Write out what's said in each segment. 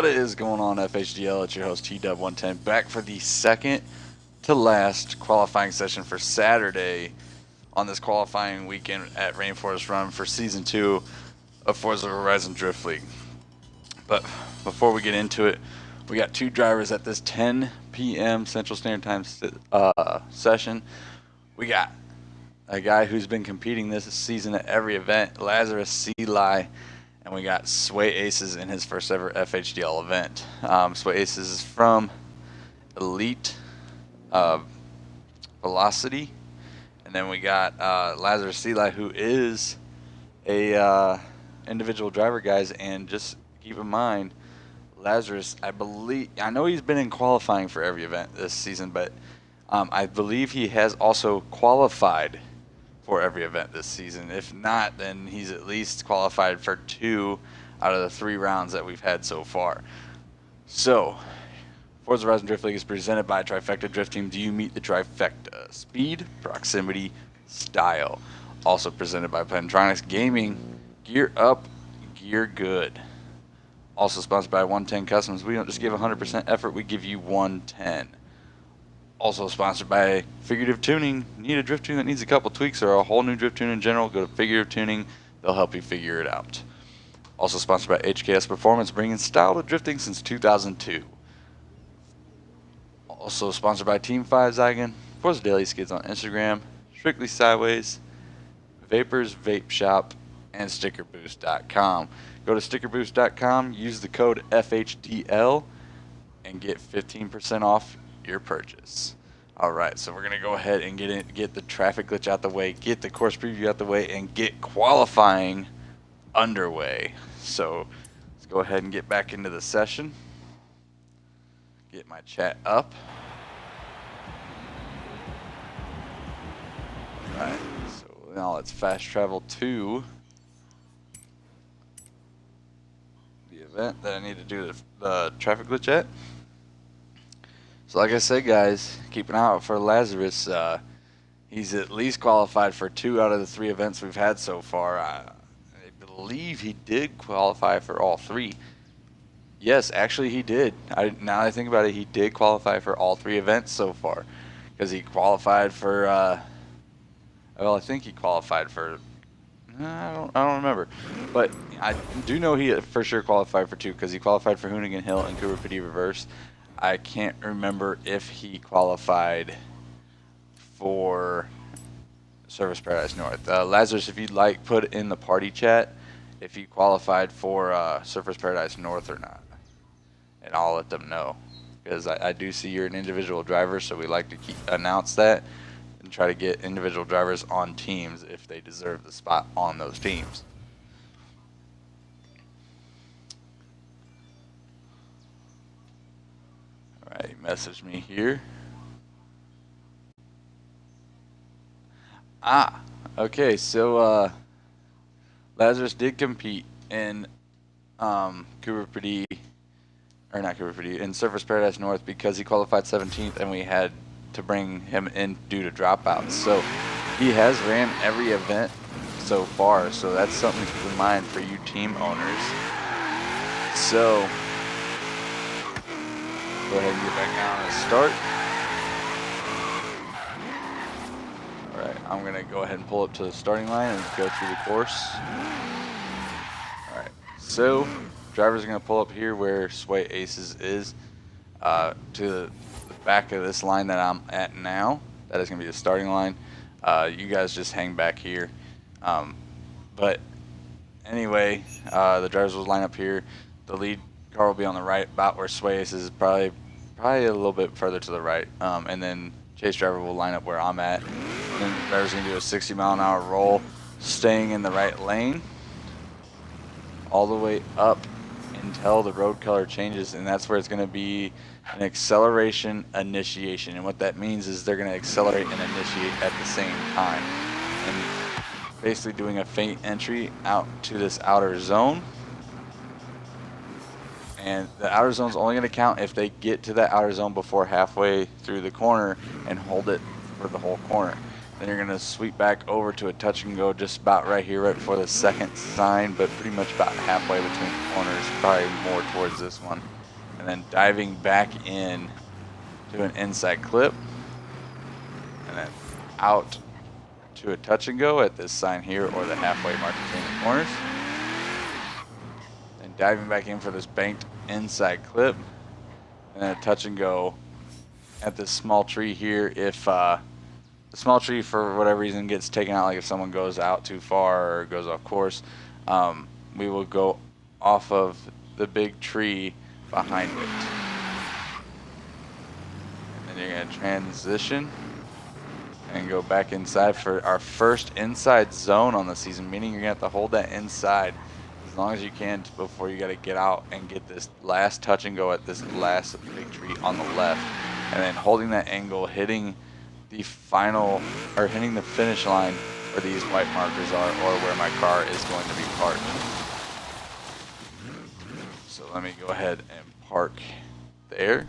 What is going on, FHDL? It's your host T-Dub110 back for the second to last qualifying session for Saturday on this qualifying weekend at Rainforest Run for Season 2 of Forza Horizon Drift League. But before we get into it, we got two drivers at this 10 p.m. Central Standard Time session. We got a guy who's been competing this season at every event, Lazarus C-Lie, and we got Sway Aces in his first ever FHDL event. Sway Aces is from Elite Velocity, and then we got Lazarus C-Lie, who is a individual driver, guys. And just keep in mind, Lazarus, I know he's been in qualifying for every event this season, but I believe he has also qualified for every event this season. If not, then he's at least qualified for 2 out of the 3 rounds that we've had so far. So, Forza Horizon Drift League is presented by Trifecta Drift Team. Do you meet the trifecta? Speed, proximity, style. Also presented by Plantronics Gaming. Gear up, gear good. Also sponsored by 110 Customs. We don't just give 100% effort, we give you 110. Also sponsored by Figurative Tuning. Need a drift tune that needs a couple tweaks or a whole new drift tune in general? Go to Figurative Tuning. They'll help you figure it out. Also sponsored by HKS Performance, bringing style to drifting since 2002. Also sponsored by Team 5 Zygon, Forza Daily Skids on Instagram, Strictly Sideways, Vapors Vape Shop, and StickerBoost.com. Go to StickerBoost.com, use the code FHDL, and get 15% off your purchase. Alright, so we're going to go ahead and get the traffic glitch out the way, get the course preview out the way, and get qualifying underway. So let's go ahead and get back into the session. Get my chat up. Alright, so now let's fast travel to the event that I need to do the traffic glitch at. So like I said, guys, keep an eye out for Lazarus. He's at least qualified for 2 out of the 3 events we've had so far. I believe he did qualify for all 3. Yes, actually he did. Now that I think about it, he did qualify for all 3 events so far. Because he qualified for, well, I think he qualified for, I don't remember. But I do know he for sure qualified for 2, because he qualified for Hoonigan Hill and Cooper Pedy Reverse. I can't remember if he qualified for Service Paradise North. Lazarus, if you'd like, put in the party chat if he qualified for Surface Paradise North or not. And I'll let them know. Because I do see you're an individual driver, so we like to announce that and try to get individual drivers on teams if they deserve the spot on those teams. Alright, message me here. Okay, so Lazarus did compete in Cooper Pedy, or not Cooper Pedy, in Surface Paradise North because he qualified 17th and we had to bring him in due to dropouts. So he has ran every event so far, so that's something to keep in mind for you team owners. So go ahead and get back down and start. Alright, I'm going to go ahead and pull up to the starting line and go through the course. Alright, so drivers are going to pull up here where Sway Aces is, to the back of this line that I'm at now. That is going to be the starting line. You guys just hang back here. But anyway, the drivers will line up here. The lead car will be on the right, about where Sway Aces is, probably a little bit further to the right. And then chase driver will line up where I'm at. And then the driver's going to do a 60-mile-an-hour roll, staying in the right lane all the way up until the road color changes, and that's where it's going to be an acceleration initiation. And what that means is they're going to accelerate and initiate at the same time, and basically doing a feint entry out to this outer zone. And the outer zone is only going to count if they get to that outer zone before halfway through the corner and hold it for the whole corner. Then you're going to sweep back over to a touch and go just about right here, right before the second sign, but pretty much about halfway between the corners, probably more towards this one. And then diving back in to an inside clip. And then out to a touch and go at this sign here, or the halfway mark between the corners. And diving back in for this banked inside clip. And then a touch and go at this small tree here. If the small tree for whatever reason gets taken out, like if someone goes out too far or goes off course, we will go off of the big tree behind it. And then you're going to transition and go back inside for our first inside zone on the season, meaning you're going to have to hold that inside as long as you can before you got to get out and get this last touch and go at this last big tree on the left. And then holding that angle, hitting the final, or hitting the finish line where these white markers are, or where my car is going to be parked. So let me go ahead and park there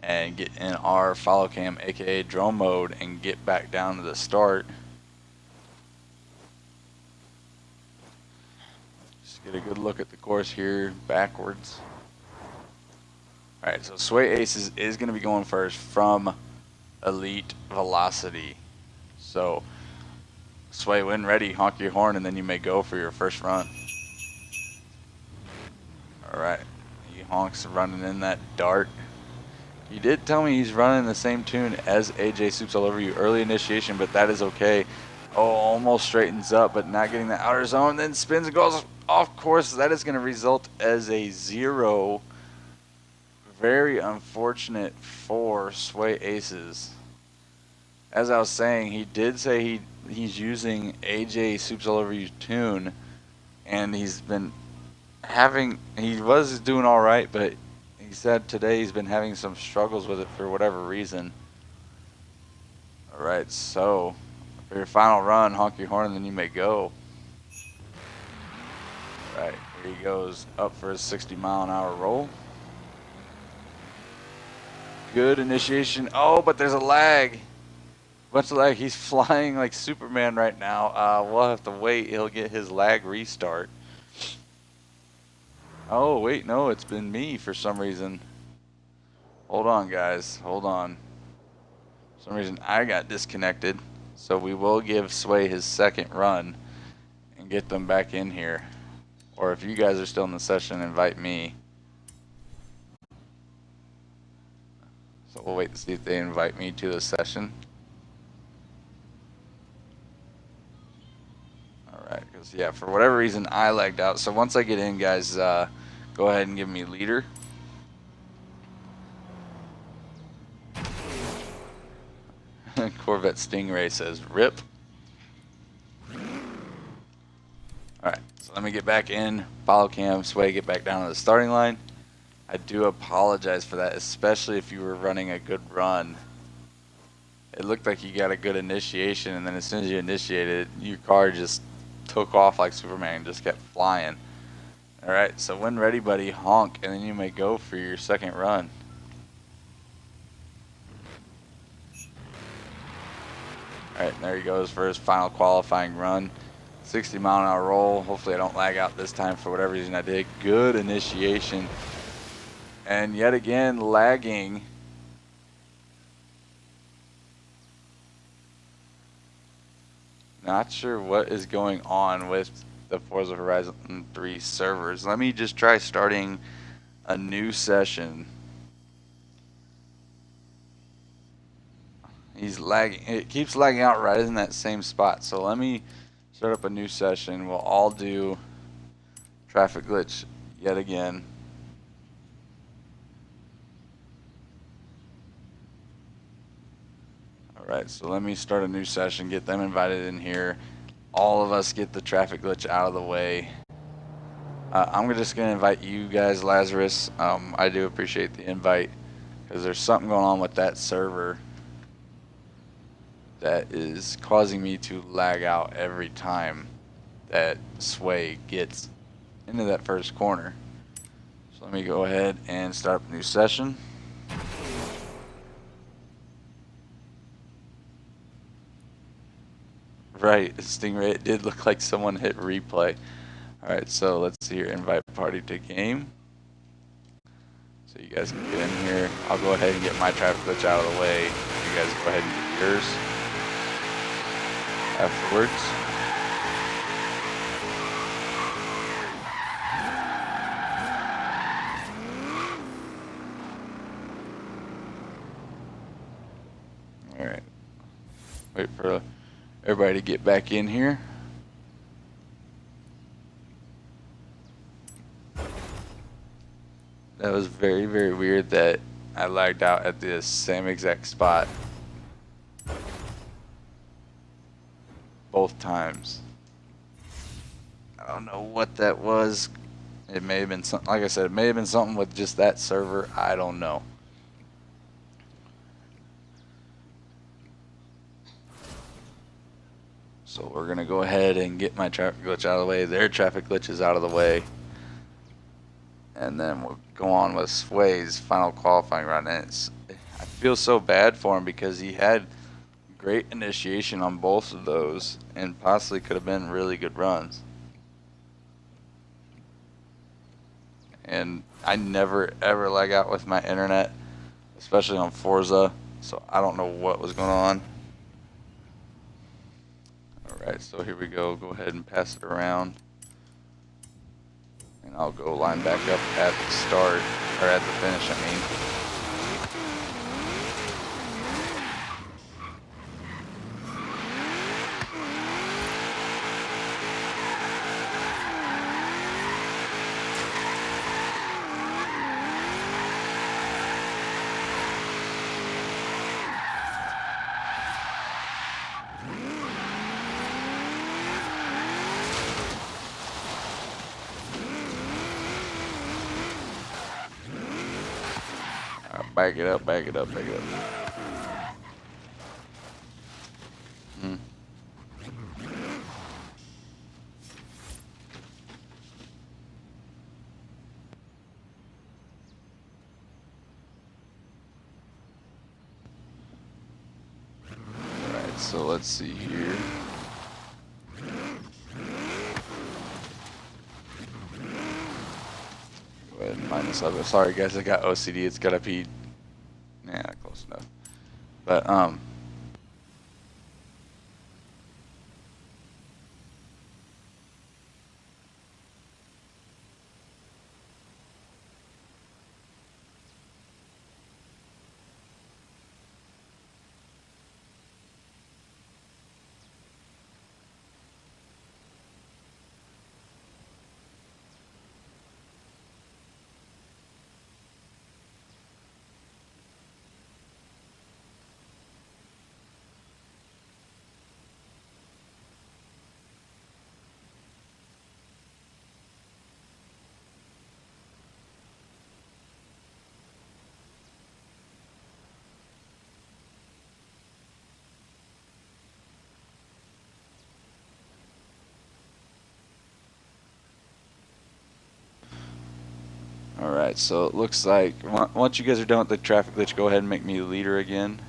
and get in our follow cam, aka drone mode, and get back down to the start. Just get a good look at the course here backwards. Alright, so Sway Aces is going to be going first from Elite Velocity. So, Sway, when ready, honk your horn and then you may go for your first run. Alright, he honks running in that dart. He did tell me he's running the same tune as AJ Soups All Over You, early initiation, but that is okay. Oh, almost straightens up, but not getting the outer zone, then spins and goes off course. That is going to result as a 0. Very unfortunate for Sway Aces. As I was saying, he did say he's using AJ Soups All Over You tune, and he's been he was doing all right, but he said today he's been having some struggles with it for whatever reason. All right, so for your final run, honk your horn and then you may go. All right, here he goes up for a 60-mile-an-hour roll. Good initiation. Oh, but there's a lag. Bunch of lag. He's flying like Superman right now. We'll have to wait. He'll get his lag restart. Oh, wait. No, it's been me for some reason. Hold on, guys. Hold on. For some reason, I got disconnected. So we will give Sway his second run and get them back in here. Or if you guys are still in the session, invite me. So we'll wait to see if they invite me to the session. Alright, because yeah, for whatever reason I lagged out. So once I get in, guys, go ahead and give me leader. Corvette Stingray says rip. Alright, so let me get back in, follow cam, Sway, get back down to the starting line. I do apologize for that, especially if you were running a good run. It looked like you got a good initiation, and then as soon as you initiated, your car just took off like Superman and just kept flying. Alright, so when ready, buddy, honk, and then you may go for your second run. Alright, and there he goes for his final qualifying run. 60-mile-an-hour roll. Hopefully I don't lag out this time for whatever reason I did. Good initiation. And yet again, lagging. Not sure what is going on with the Forza Horizon 3 servers. Let me just try starting a new session. He's lagging. It keeps lagging out right in that same spot. So let me start up a new session. We'll all do traffic glitch yet again. Alright, so let me start a new session, get them invited in here. All of us get the traffic glitch out of the way. I'm just going to invite you guys, Lazarus. I do appreciate the invite because there's something going on with that server that is causing me to lag out every time that Sway gets into that first corner. So let me go ahead and start up a new session. Right, Stingray, it did look like someone hit replay. Alright, so let's see here, invite party to game. So you guys can get in here. I'll go ahead and get my traffic glitch out of the way. You guys go ahead and get yours afterwards. Alright. Wait for everybody to get back in here. That was very, very weird that I lagged out at the same exact spot both times. I don't know what that was. It may have been something, like I said, it may have been something with just that server. I don't know. So we're gonna go ahead and get my traffic glitch out of the way. Their traffic glitch is out of the way. And then we'll go on with Sway's final qualifying run. And I feel so bad for him because he had great initiation on both of those and possibly could have been really good runs. And I never ever lag out with my internet, especially on Forza, so I don't know what was going on. Alright, so here we go. Go ahead and pass it around. And I'll go line back up at the start, or at the finish, I mean. Back it up, back it up, back it up. Alright, so let's see here. Go ahead and line this up. Sorry guys, I got OCD, it's gotta be, yeah, close enough. But alright, so it looks like once you guys are done with the traffic glitch, go ahead and make me leader again.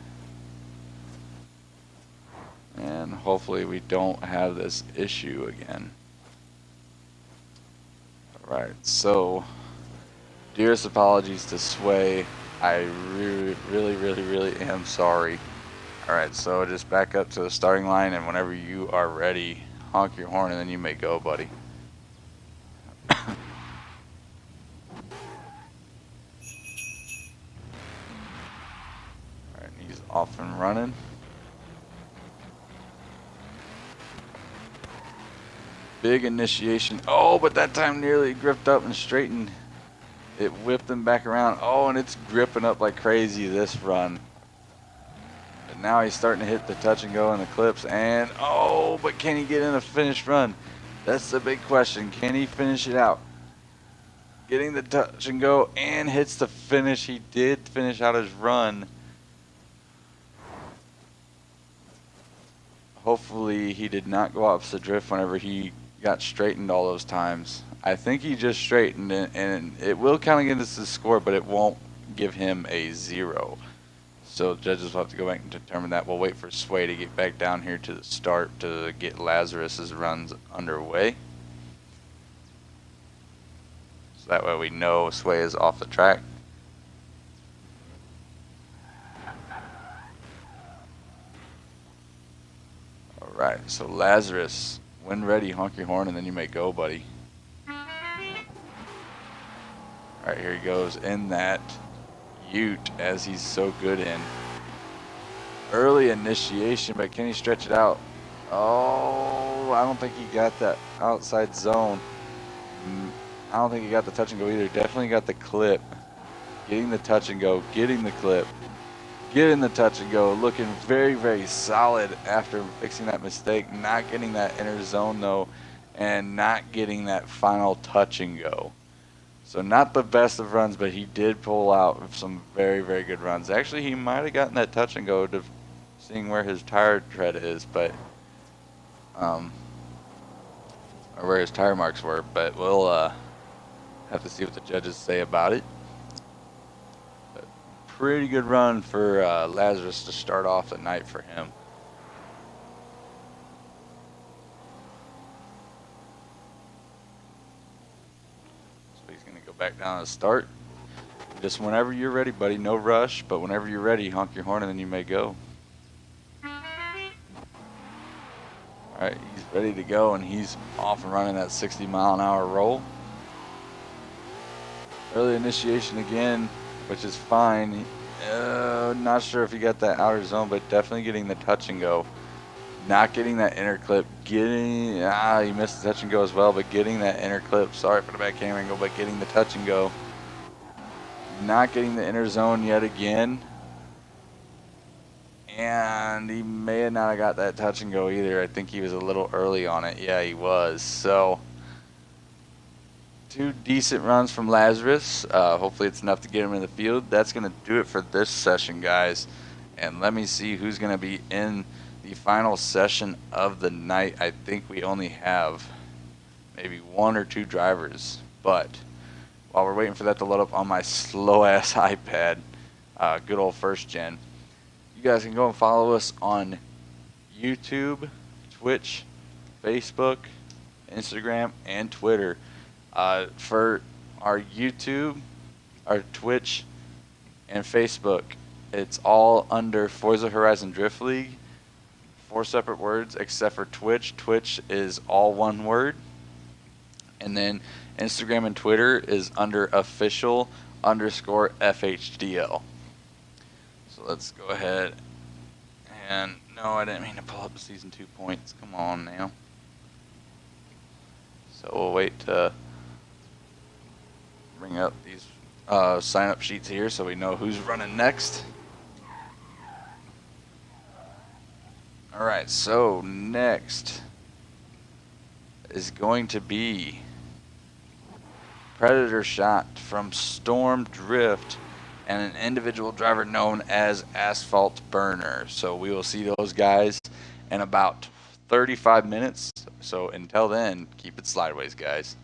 And hopefully we don't have this issue again. Alright, so dearest apologies to Sway. I really am sorry. Alright, so just back up to the starting line, and whenever you are ready, honk your horn and then you may go, buddy. Alright, he's off and running. Big initiation. Oh, but that time nearly gripped up and straightened. It whipped him back around. Oh, and it's gripping up like crazy this run. And now he's starting to hit the touch and go in the clips. And, oh, but can he get in a finished run? That's the big question. Can he finish it out? Getting the touch and go and hits the finish. He did finish out his run. Hopefully he did not go off the drift whenever he got straightened all those times. I think he just straightened it, and it will count against the score, but it won't give him a 0. So judges will have to go back and determine that. We'll wait for Sway to get back down here to the start to get Lazarus's runs underway. So that way we know Sway is off the track. Alright, so Lazarus, when ready, honk your horn and then you may go, buddy. Alright, here he goes in that Ute, as he's so good in. Early initiation, but can he stretch it out? Oh, I don't think he got that outside zone. I don't think he got the touch and go either. Definitely got the clip. Getting the touch and go, getting the clip. Getting the touch and go, looking very, very solid after fixing that mistake. Not getting that inner zone though, and not getting that final touch and go. So not the best of runs, but he did pull out some very, very good runs. Actually, he might have gotten that touch and go to seeing where his tire tread is, but or where his tire marks were. But we'll have to see what the judges say about it. But pretty good run for Lazarus to start off the night for him. Back down to start. Just whenever you're ready, buddy. No rush, but whenever you're ready, honk your horn and then you may go. Alright, he's ready to go and he's off and running that 60-mile-an-hour roll. Early initiation again, which is fine. Not sure if he got that outer zone, but definitely getting the touch and go. Not getting that inner clip, he missed the touch and go as well, but getting that inner clip, sorry for the back camera angle, but getting the touch and go. Not getting the inner zone yet again. And he may have not got that touch and go either. I think he was a little early on it. Yeah, he was. So, 2 decent runs from Lazarus. Hopefully it's enough to get him in the field. That's going to do it for this session, guys. And let me see who's going to be in the final session of the night. I think we only have maybe 1 or 2 drivers, but while we're waiting for that to load up on my slow ass iPad, good old first gen, you guys can go and follow us on YouTube, Twitch, Facebook, Instagram, and Twitter. For our YouTube, our Twitch, and Facebook, it's all under ForzaHorizonDriftLeague. 4 separate words except for Twitch. Twitch is all one word. And then Instagram and Twitter is under official_FHDL. So let's go ahead and, no, I didn't mean to pull up the season 2 points. Come on now. So we'll wait to bring up these sign up sheets here so we know who's running next. Alright, so next is going to be Predator Shot from Storm Drift and an individual driver known as Asphalt Burner. So we will see those guys in about 35 minutes. So until then, keep it sideways, guys.